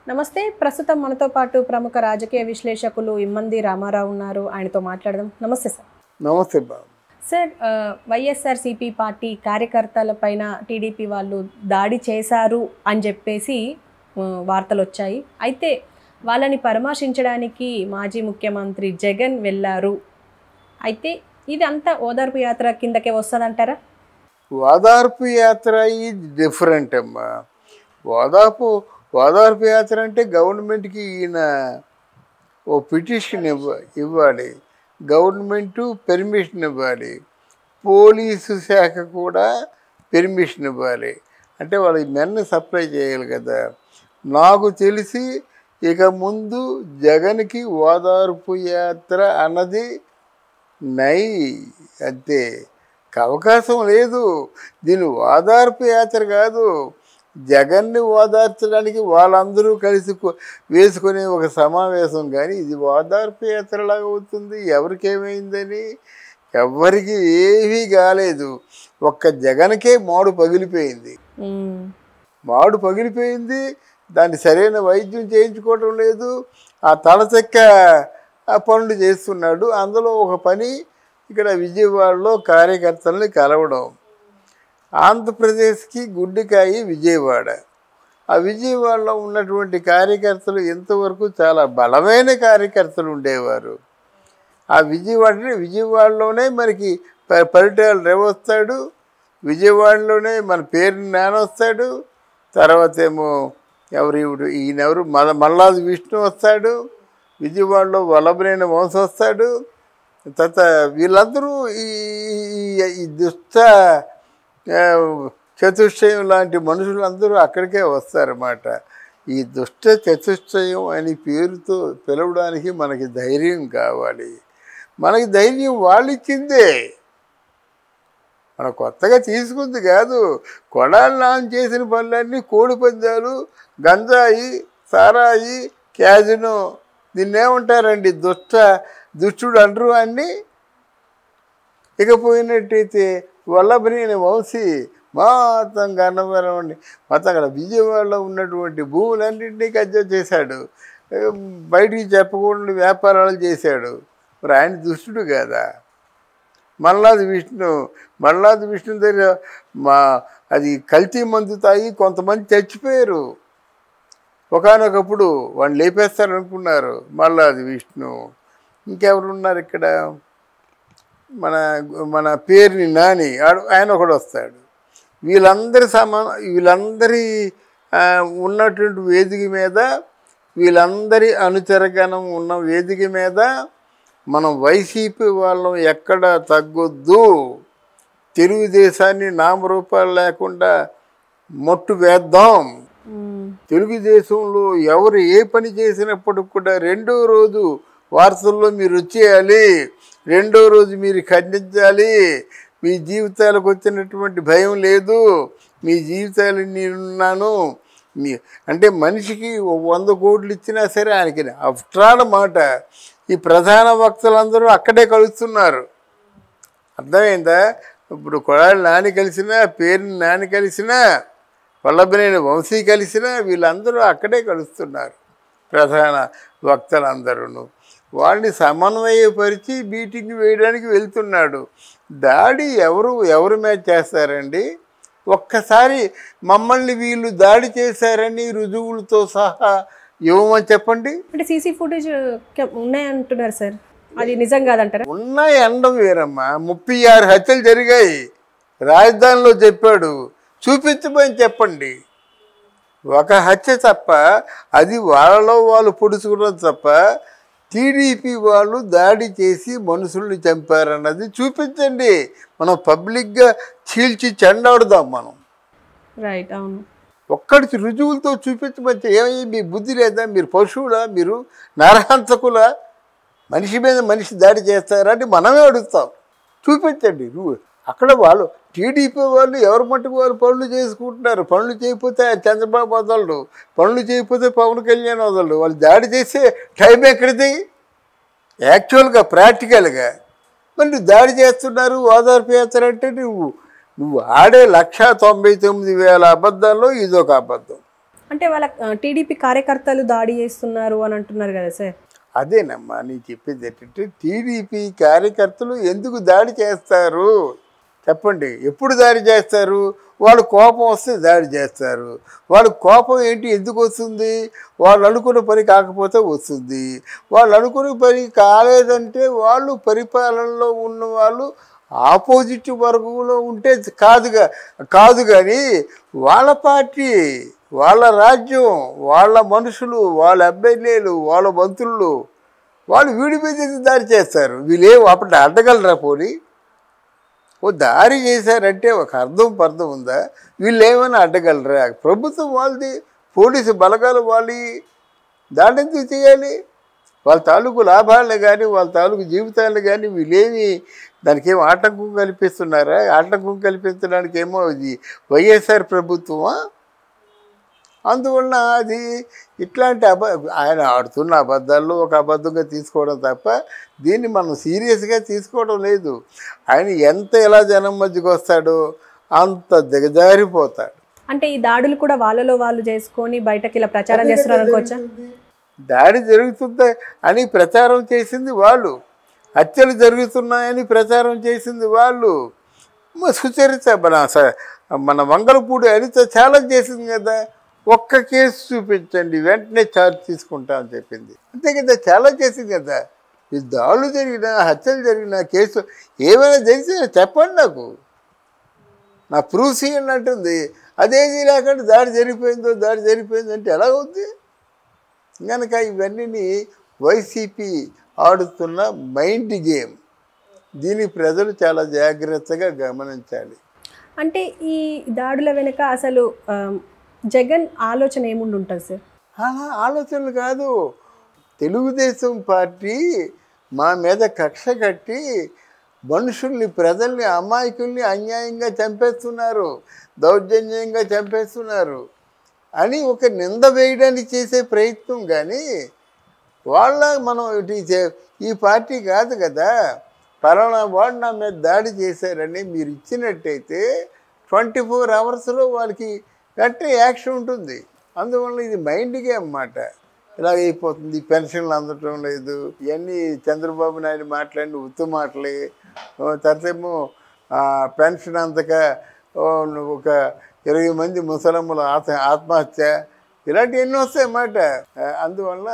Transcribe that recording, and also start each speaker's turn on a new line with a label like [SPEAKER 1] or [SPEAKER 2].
[SPEAKER 1] నమస్తే. ప్రస్తుతం మనతో పాటు ప్రముఖ రాజకీయ విశ్లేషకులు ఇమ్మంది రామారావు ఉన్నారు. ఆయనతో మాట్లాడదాం. నమస్తే సార్.
[SPEAKER 2] నమస్తే బాబు.
[SPEAKER 1] సార్, వైఎస్ఆర్సీపీ పార్టీ కార్యకర్తల పైన టీడీపీ వాళ్ళు దాడి చేశారు అని చెప్పేసి వార్తలు వచ్చాయి. అయితే వాళ్ళని పరామర్శించడానికి మాజీ ముఖ్యమంత్రి జగన్ వెళ్ళారు. అయితే ఇది అంతా ఓదార్పు యాత్ర కిందకే వస్తుందంటారా?
[SPEAKER 2] ఓదార్పు యాత్ర ఈజ్ డిఫరెంట్ అమ్మా. ఓదార్పు యాత్ర అంటే గవర్నమెంట్కి ఈయన ఓ పిటిషన్ ఇవ్వాలి, గవర్నమెంటు పెర్మిషన్ ఇవ్వాలి, పోలీసు శాఖ కూడా పెర్మిషన్ ఇవ్వాలి. అంటే వాళ్ళకి మెన్ను సప్లై చేయాలి కదా. నాకు తెలిసి ఇక ముందు జగన్కి ఓదార్పు యాత్ర అన్నది నై, అంతే. అవకాశం లేదు. దీని ఓదార్పు యాత్ర కాదు, జగన్ని ఓదార్చడానికి వాళ్ళందరూ కలిసి వేసుకునే ఒక సమావేశం. కానీ ఇది ఓదార్పు యాత్రలాగా అవుతుంది. ఎవరికేమైందని ఎవరికి ఏమీ కాలేదు. ఒక్క జగన్కే మాడు పగిలిపోయింది. దాన్ని సరైన వైద్యం చేయించుకోవటం లేదు. ఆ తలచెక్క పనులు చేస్తున్నాడు. అందులో ఒక పని ఇక్కడ విజయవాడలో కార్యకర్తల్ని కలవడం. ఆంధ్రప్రదేశ్కి గుడ్డికాయ విజయవాడ. ఆ విజయవాడలో ఉన్నటువంటి కార్యకర్తలు ఇంతవరకు చాలా బలమైన కార్యకర్తలు ఉండేవారు. ఆ విజయవాడలోనే మనకి పరిటాల రవి వస్తాడు, విజయవాడలోనే మన పేరు నానొస్తాడు, తర్వాత ఏమో ఈయనెవరు మల్లాది విష్ణు వస్తాడు, విజయవాడలో వల్లభనేని వంశ వస్తాడు. తర్వాత వీళ్ళందరూ ఈ దుష్ట చతుష్టయం లాంటి మనుషులందరూ అక్కడికే వస్తారన్నమాట. ఈ దుష్ట చతుష్టయం అని పేరుతో పిలవడానికి మనకి ధైర్యం కావాలి. మనకి ధైర్యం వాళ్ళు ఇచ్చిందే, మన కొత్తగా తీసుకుంది కాదు. కొడాలి నాన్న చేసిన పనులన్నీ కోడి పందాలు, గంజాయి, సారాయి, క్యాజినో, దీన్నేమంటారండి? దుష్టుడు అంటారు అన్నీ. ఇకపోయినట్టయితే వల్లభనేని వంశీ మొత్తం గన్నవరం అండి, మొత్తం అక్కడ విజయవాడలో ఉన్నటువంటి భూములన్నింటినీ కబ్జా చేశాడు. బయటికి చెప్పకుండా వ్యాపారాలు చేశాడు. మరి ఆయన దుష్టుడు కదా. మల్లాది విష్ణు దగ్గర అది కల్తీ మందు తాగి కొంతమంది చచ్చిపోయారు. ఒకనొకప్పుడు వాళ్ళు లేపేస్తారనుకున్నారు మల్లాది విష్ణు. ఇంకెవరున్నారు ఇక్కడ? మన పేరుని నాని, ఆయన ఒకడు వస్తాడు. వీళ్ళందరి ఉన్నటువంటి వేదిక మీద, వీళ్ళందరి అనుచరగణం ఉన్న వేదిక మీద మనం వైసీపీ వాళ్ళం ఎక్కడ తగ్గొద్దు. తెలుగుదేశాన్ని నామరూపాలు లేకుండా మొట్టు వేద్దాం. తెలుగుదేశంలో ఎవరు ఏ పని చేసినప్పటికి కూడా రెండో రోజు వార్తల్లో మీరు వచ్చేయాలి, రెండో రోజు మీరు ఖండించాలి. మీ జీవితాలకు వచ్చినటువంటి భయం లేదు, మీ జీవితాలు నేనున్నాను. అంటే మనిషికి 100 కోట్లు ఇచ్చినా సరే ఆయనకి అఫ్ట్రాల మాట. ఈ ప్రధాన వక్తలందరూ అక్కడే కలుస్తున్నారు. అర్థమైందా? ఇప్పుడు కొడాలి నాని కలిసినా, పేరుని నాని కలిసినా, వల్లభనేని వంశీ కలిసినా వీళ్ళందరూ అక్కడే కలుస్తున్నారు. ప్రధాన వక్తలందరూ వాళ్ళని సమన్వయపరిచి మీటింగ్ వేయడానికి వెళ్తున్నాడు. దాడి ఎవరు మీద చేస్తారండి? ఒక్కసారి మమ్మల్ని వీళ్ళు దాడి చేశారని రుజువులతో సహా ఇవ్వమని చెప్పండి.
[SPEAKER 1] అంటే సీసీ ఫుటేజ్ ఉన్నాయంటున్నారు సార్, అది నిజం కాదంటారా?
[SPEAKER 2] ఉన్నాయి అనడం వేరమ్మా. 36 హత్యలు జరిగాయి రాజధానిలో చెప్పాడు. చూపించమని చెప్పండి. ఒక హత్య తప్ప, అది వాళ్ళలో వాళ్ళు పొడుచుకున్నది తప్ప, టీడీపీ వాళ్ళు దాడి చేసి మనుషుల్ని చంపారన్నది చూపించండి. మనం పబ్లిక్గా చీల్చి చెండాడుదాం మనం.
[SPEAKER 1] రైట్, అవును.
[SPEAKER 2] ఒక్కడికి రుజువులతో చూపించమంటే ఏమయ్యి? మీ బుద్ధి లేదా? మీరు పశువులా? మీరు నరహంతకులా? మనిషి మీద మనిషి దాడి చేస్తారా అని మనమే అడుగుతాం. చూపించండి. అక్కడ వాళ్ళు టీడీపీ వాళ్ళు ఎవరి మట్టుకు వాళ్ళు పనులు చేసుకుంటున్నారు. పనులు చేయకపోతే చంద్రబాబు వదలడు, పనులు చేయకపోతే పవన్ కళ్యాణ్ వదలడు. వాళ్ళు దాడి చేసే టైం ఎక్కడిది? యాక్చువల్గా ప్రాక్టికల్గా మరి దాడి చేస్తున్నారు. ఓదార్పు యాత్ర అంటే నువ్వు ఆడే 199,000 అబద్ధాల్లో ఇదొక అబద్ధం.
[SPEAKER 1] అంటే వాళ్ళ టీడీపీ కార్యకర్తలు దాడి చేస్తున్నారు అని అంటున్నారు కదా సార్.
[SPEAKER 2] అదేనమ్మా నేను చెప్పేది ఏంటంటే టీడీపీ కార్యకర్తలు ఎందుకు దాడి చేస్తారు చెప్పండి. ఎప్పుడు దాడి చేస్తారు? వాళ్ళు కోపం వస్తే దాడి చేస్తారు. వాళ్ళ కోపం ఏంటి, ఎందుకు వస్తుంది? వాళ్ళు అనుకున్న పని కాకపోతే వస్తుంది. వాళ్ళు అనుకున్న పని కాలేదంటే వాళ్ళు పరిపాలనలో ఉన్న వాళ్ళు ఆపోజిట్ వర్గంలో ఉంటే కాదు కానీ వాళ్ళ పార్టీ, వాళ్ళ రాజ్యం, వాళ్ళ మనుషులు, వాళ్ళ ఎమ్మెల్యేలు, వాళ్ళ మంత్రులు వాళ్ళు వీడి మీద దాడి చేస్తారు. వీళ్ళేం అప్పుడు అడ్డగలరా? పోనీ ఓ దారి చేశారంటే ఒక పర్థం ఉందా? వీళ్ళు ఏమైనా అడ్డగలరా? ప్రభుత్వం వాళ్ళది, పోలీసు బలగాలు వాళ్ళి, దాడి ఎందుకు చేయాలి? వాళ్ళ తాలూకు లాభాలను కానీ వాళ్ళ తాలూకు జీవితాలను కానీ వీళ్ళేమి దానికి ఏమో ఆటంకం కల్పిస్తున్నారా? ఆటంకం కల్పించడానికి ఏమో ఇది వైఎస్ఆర్ ప్రభుత్వమా? అందువలన అది ఇట్లాంటి ఆయన ఆడుతున్న అబద్ధాల్లో ఒక అబద్ధంగా తీసుకోవడం తప్ప దీన్ని మనం సీరియస్గా తీసుకోవడం లేదు. ఆయన ఎలా జనం మధ్యకి వస్తాడో అంత దిగజారిపోతాడు.
[SPEAKER 1] అంటే ఈ దాడులు కూడా వాళ్ళలో వాళ్ళు చేసుకొని బయటకి ఇలా ప్రచారం చేస్తున్నారు అనుకోవచ్చా?
[SPEAKER 2] దాడి జరుగుతుంది అని ప్రచారం చేసింది వాళ్ళు, హత్యలు జరుగుతున్నాయని ప్రచారం చేసింది వాళ్ళు. సుచరిత మన మంగళపూడి అనిత ఛాలెంజ్ చేసింది కదా, ఒక్క కేసు చూపించండి వెంటనే ఛార్జ్ తీసుకుంటా అని చెప్పింది. అంతే కదా, ఛాలెంజ్ చేసింది కదా. ఈ దాడులు జరిగినా హత్యలు జరిగినా కేసు ఏమైనా జరిగితే చెప్పండి, నా ప్రూఫ్ ఇవ్వండి అంటుంది. అదేది లేకుండా దాడి జరిగిపోయింది అంటే ఎలా ఉంది? కనుక ఇవన్నీ వైసీపీ ఆడుతున్న మైండ్ గేమ్. దీన్ని ప్రజలు చాలా జాగ్రత్తగా గమనించాలి.
[SPEAKER 1] అంటే ఈ దాడుల వెనుక అసలు జగన్ ఆలోచన ఏముండి ఉంటుంది సార్?
[SPEAKER 2] అలా ఆలోచనలు కాదు. తెలుగుదేశం పార్టీ మా మీద కక్ష కట్టి మనుషుల్ని, ప్రజల్ని, అమాయకుల్ని అన్యాయంగా చంపేస్తున్నారు, దౌర్జన్యంగా చంపేస్తున్నారు అని ఒక నింద వేయడానికి చేసే ప్రయత్నం. కానీ మనం ఈ పార్టీ కాదు కదా, పలానా వాడు నా మీద దాడి చేశారని మీరు ఇచ్చినట్టయితే 24 అవర్స్లో వాళ్ళకి వెంటనే యాక్షన్ ఉంటుంది. అందువల్ల ఇది మైండ్ గేమ్ అన్నమాట. ఇలాగ అయిపోతుంది. పెన్షన్లు అందటం లేదు, ఇవన్నీ చంద్రబాబు నాయుడు మాట్లాడిన ఉత్తు మాటలే. తర్వాతేమో పెన్షన్ అందక ఒక 20 మంది ముసలమ్మల ఆత్మహత్య, ఇలాంటివన్నీ వస్తాయి అన్నమాట. అందువల్ల